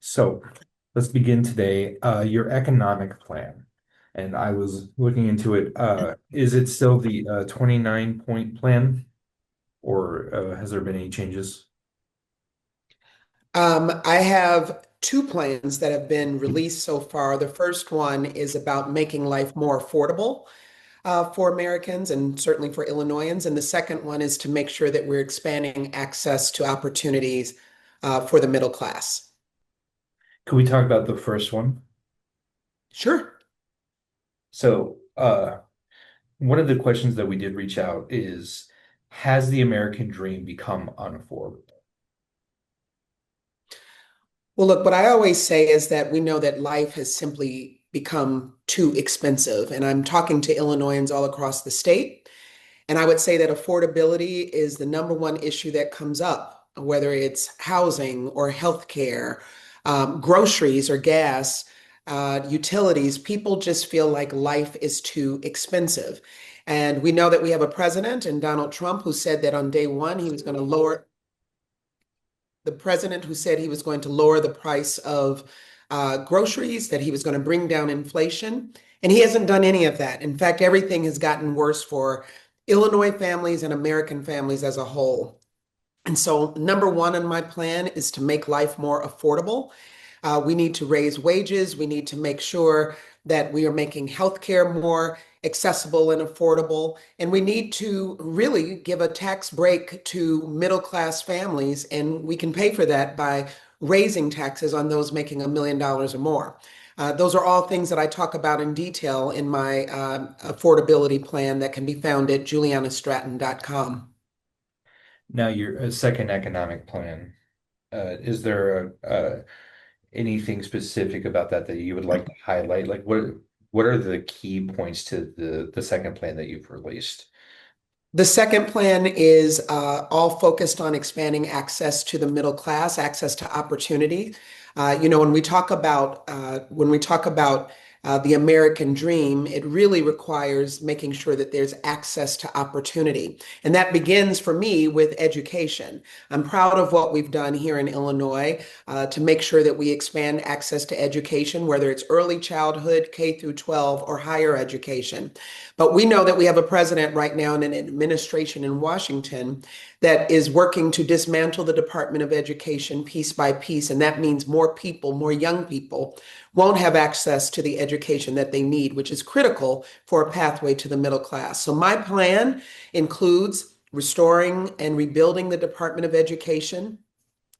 So let's begin today. Your economic plan. And I was looking into it. Is it still the 29-point plan, or has there been any changes? I have two plans that have been released so far. The first one is about making life more affordable for Americans and certainly for Illinoisans. And the second one is to make sure that we're expanding access to opportunities for the middle class. Can we talk about the first one? Sure. So, one of the questions that we did reach out is, has the American dream become unaffordable? Well, look, what I always say is that we know that life has simply become too expensive. And I'm talking to Illinoisans all across the state. And I would say that affordability is the number one issue that comes up, whether it's housing or healthcare, groceries or gas, utilities. People just feel like life is too expensive. And we know that we have a president and Donald Trump who said that on day one he was going to lower the president who said he was going to lower the price of groceries, that he was going to bring down inflation. And he hasn't done any of that. In fact, everything has gotten worse for Illinois families and American families as a whole. And so, number one on my plan is to make life more affordable. We need to raise wages. We need to make sure that we are making healthcare more accessible and affordable. And we need to really give a tax break to middle class families. And we can pay for that by raising taxes on those making $1 million or more. Those are all things that I talk about in detail in my affordability plan that can be found at julianastratton.com. Now, your second economic plan, is there anything specific about that that you would like to highlight? Like, what are the key points to the second plan that you've released? The second plan is all focused on expanding access to the middle class, access to opportunity. When we talk about the American dream, it really requires making sure that there's access to opportunity, and that begins for me with education. I'm proud of what we've done here in Illinois to make sure that we expand access to education, whether it's early childhood, K through 12, or higher education. But we know that we have a president right now and an administration in Washington that is working to dismantle the Department of Education piece by piece. And that means more people, more young people, won't have access to the education that they need, which is critical for a pathway to the middle class. So my plan includes restoring and rebuilding the Department of Education,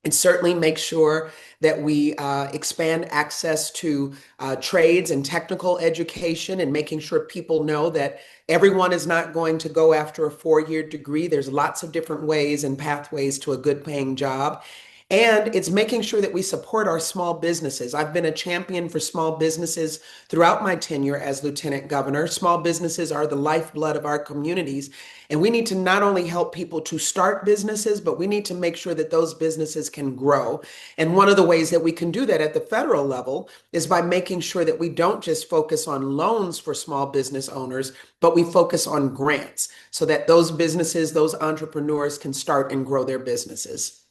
and certainly make sure that we expand access to trades and technical education, and making sure people know that everyone is not going to go after a four-year degree. There's lots of different ways and pathways to a good paying job. And it's making sure that we support our small businesses. I've been a champion for small businesses throughout my tenure as lieutenant governor. Small businesses are the lifeblood of our communities. And we need to not only help people to start businesses, but we need to make sure that those businesses can grow. And one of the ways that we can do that at the federal level is by making sure that we don't just focus on loans for small business owners, but we focus on grants so that those businesses, those entrepreneurs can start and grow their businesses.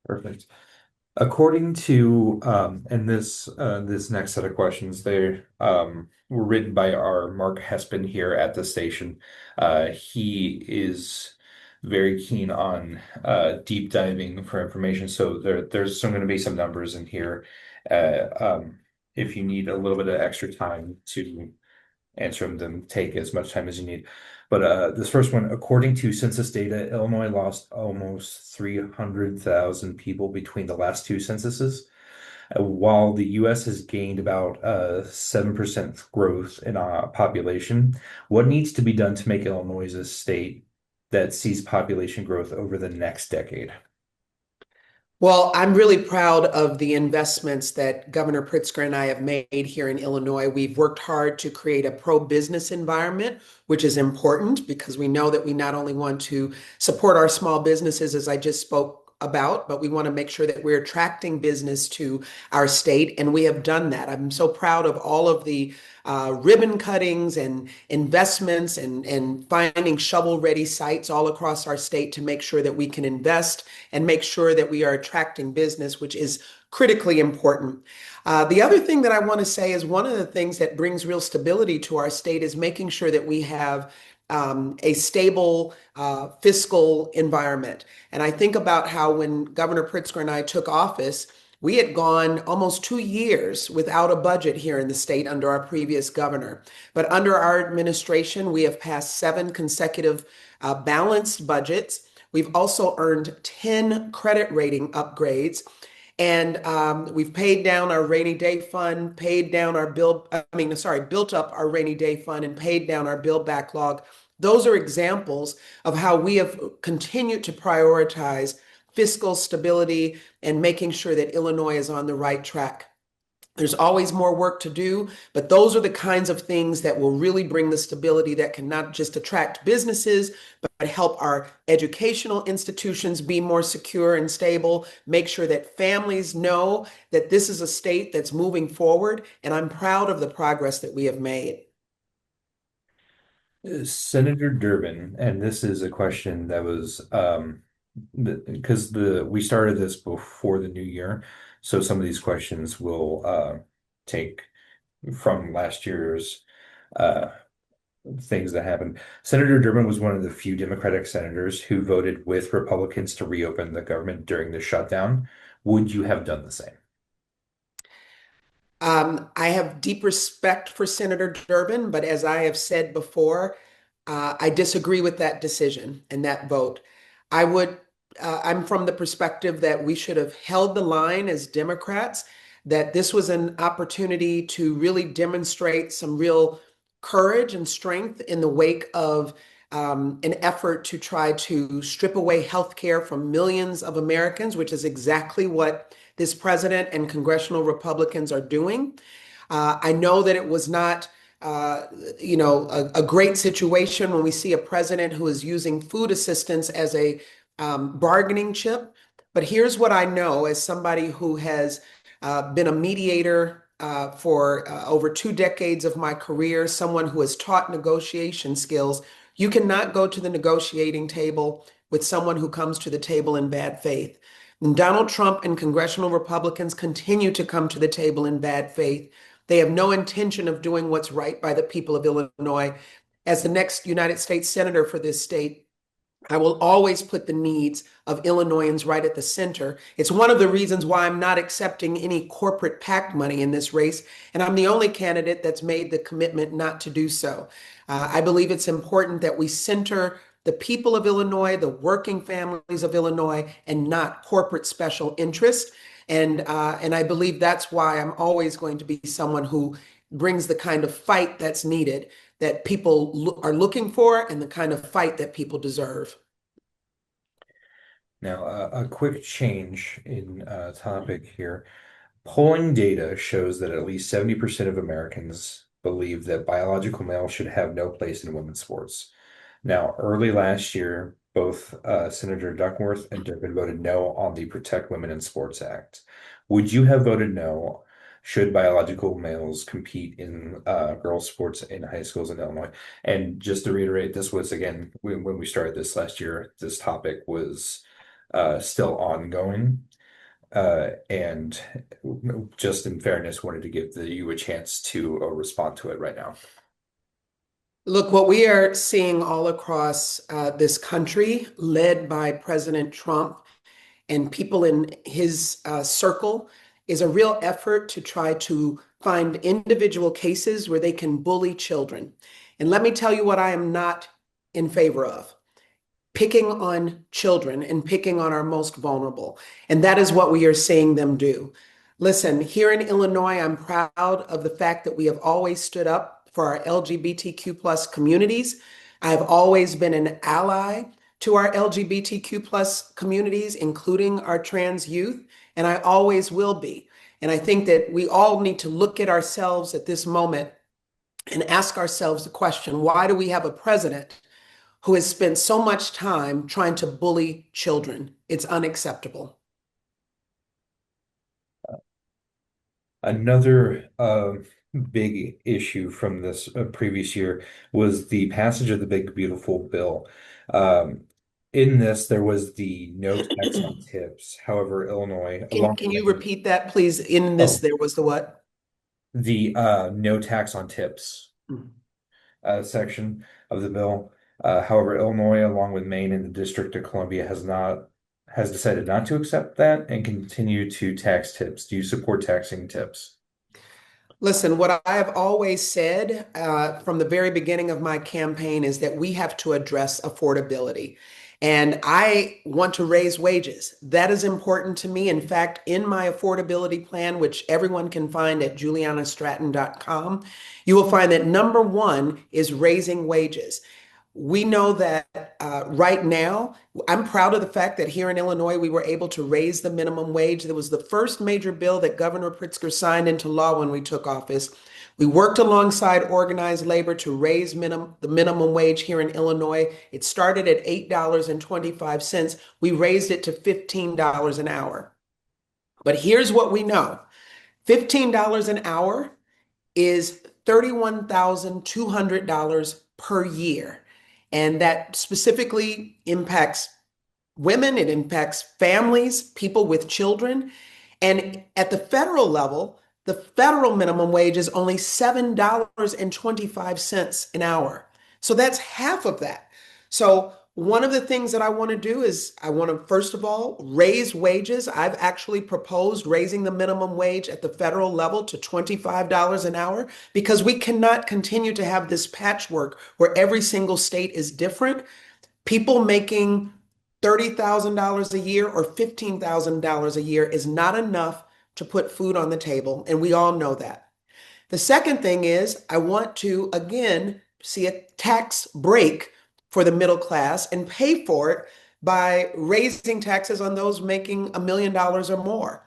Perfect. According to and this next set of questions, they were written by our Mark Hespin here at the station. He is very keen on deep diving for information. So there's going to be some numbers in here. If you need a little bit of extra time to answer them, then take as much time as you need. But this first one, according to census data, Illinois lost almost 300,000 people between the last two censuses, while the US has gained about 7% growth in population. What needs to be done to make Illinois a state that sees population growth over the next decade? Well, I'm really proud of the investments that Governor Pritzker and I have made here in Illinois. We've worked hard to create a pro-business environment, which is important because we know that we not only want to support our small businesses, as I just spoke about, but we want to make sure that we're attracting business to our state, and we have done that. I'm so proud of all of the ribbon cuttings and investments and finding shovel-ready sites all across our state to make sure that we can invest and make sure that we are attracting business, which is critically important. The other thing that I want to say is one of the things that brings real stability to our state is making sure that we have a stable fiscal environment. And I think about how when Governor Pritzker and I took office, we had gone almost 2 years without a budget here in the state under our previous governor. But under our administration, we have passed 7 consecutive balanced budgets. We've also earned 10 credit rating upgrades. And we've paid down our rainy day fund, paid down our bill, I mean, sorry, built up our rainy day fund and paid down our bill backlog. Those are examples of how we have continued to prioritize fiscal stability and making sure that Illinois is on the right track. There's always more work to do, but those are the kinds of things that will really bring the stability that can not just attract businesses, but help our educational institutions be more secure and stable, make sure that families know that this is a state that's moving forward. And I'm proud of the progress that we have made. Senator Durbin, and this is a question that was because the we started this before the new year, so some of these questions will take from last year's uh, things that happened. Senator Durbin was one of the few Democratic senators who voted with Republicans to reopen the government during the shutdown. Would you have done the same? I have deep respect for Senator Durbin, but as I have said before, I disagree with that decision and that vote. I would, I'm from the perspective that we should have held the line as Democrats, that this was an opportunity to really demonstrate some real courage and strength in the wake of an effort to try to strip away health care from millions of Americans, which is exactly what this president and congressional Republicans are doing. I know that it was not, uh, a great situation when we see a president who is using food assistance as a bargaining chip. But here's what I know as somebody who has been a mediator for over 2 decades of my career, someone who has taught negotiation skills. You cannot go to the negotiating table with someone who comes to the table in bad faith. And Donald Trump and congressional Republicans continue to come to the table in bad faith. They have no intention of doing what's right by the people of Illinois. As the next United States Senator for this state, I will always put the needs of Illinoisans right at the center. It's one of the reasons why I'm not accepting any corporate PAC money in this race, and I'm the only candidate that's made the commitment not to do so. I believe it's important that we center the people of Illinois, the working families of Illinois, and not corporate special interest. And I believe that's why I'm always going to be someone who brings the kind of fight that's needed that people are looking for and the kind of fight that people deserve. Now, a quick change in topic here. Polling data shows that at least 70% of Americans believe that biological males should have no place in women's sports. Now, early last year, both Senator Duckworth and Durbin voted no on the Protect Women in Sports Act. Would you have voted no should biological males compete in girls' sports in high schools in Illinois? And just to reiterate, this was again when we started this last year, this topic was still ongoing. And just in fairness, wanted to give you a chance to respond to it right now. Look, what we are seeing all across this country, led by President Trump and people in his circle, is a real effort to try to find individual cases where they can bully children. And let me tell you what I am not in favor of: picking on children and picking on our most vulnerable. And that is what we are seeing them do. Listen, here in Illinois, I'm proud of the fact that we have always stood up for our LGBTQ plus communities. I've always been an ally to our LGBTQ plus communities, including our trans youth, and I always will be. And I think that we all need to look at ourselves at this moment and ask ourselves the question, why do we have a president who has spent so much time trying to bully children. It's unacceptable. Another big issue from this previous year was the passage of the Big Beautiful Bill. Um, in this, there was the no tax on tips. However, Illinois, along Can with you Maine, repeat that, please? In this, oh, there was the what? the no tax on tips Mm. section of the bill. However, Illinois, along with Maine and the District of Columbia, has decided not to accept that and continue to tax tips. Do you support taxing tips? Listen, what I have always said from the very beginning of my campaign is that we have to address affordability. And I want to raise wages. That is important to me. In fact, in my affordability plan, which everyone can find at julianastratton.com, you will find that number one is raising wages. We know that right now, I'm proud of the fact that here in Illinois, we were able to raise the minimum wage. That was the first major bill that Governor Pritzker signed into law when we took office. We worked alongside organized labor to raise the minimum wage here in Illinois. It started at $8.25. We raised it to $15 an hour. But here's what we know. $15 an hour is $31,200 per year. And that specifically impacts women, it impacts families, people with children. And at the federal level, the federal minimum wage is only $7.25 an hour. So that's half of that. So one of the things that I want to do is I want to, first of all, raise wages. I've actually proposed raising the minimum wage at the federal level to $25 an hour because we cannot continue to have this patchwork where every single state is different. People making $30,000 a year or $15,000 a year is not enough to put food on the table, and we all know that. The second thing is I want to, again, see a tax break for the middle class and pay for it by raising taxes on those making $1 million or more.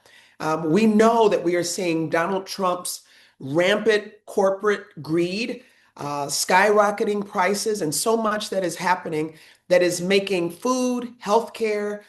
We know that we are seeing Donald Trump's rampant corporate greed, skyrocketing prices, and so much that is happening that is making food, healthcare,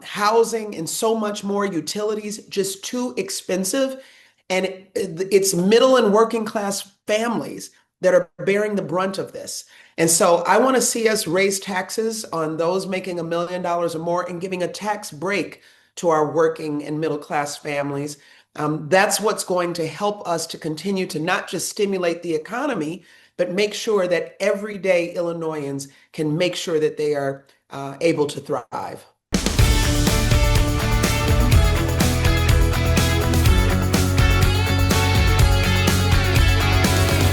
housing, and so much more utilities just too expensive. And it's middle and working class families that are bearing the brunt of this. And so I want to see us raise taxes on those making $1 million or more and giving a tax break to our working and middle class families. That's what's going to help us to continue to not just stimulate the economy, but make sure that everyday Illinoisans can make sure that they are able to thrive.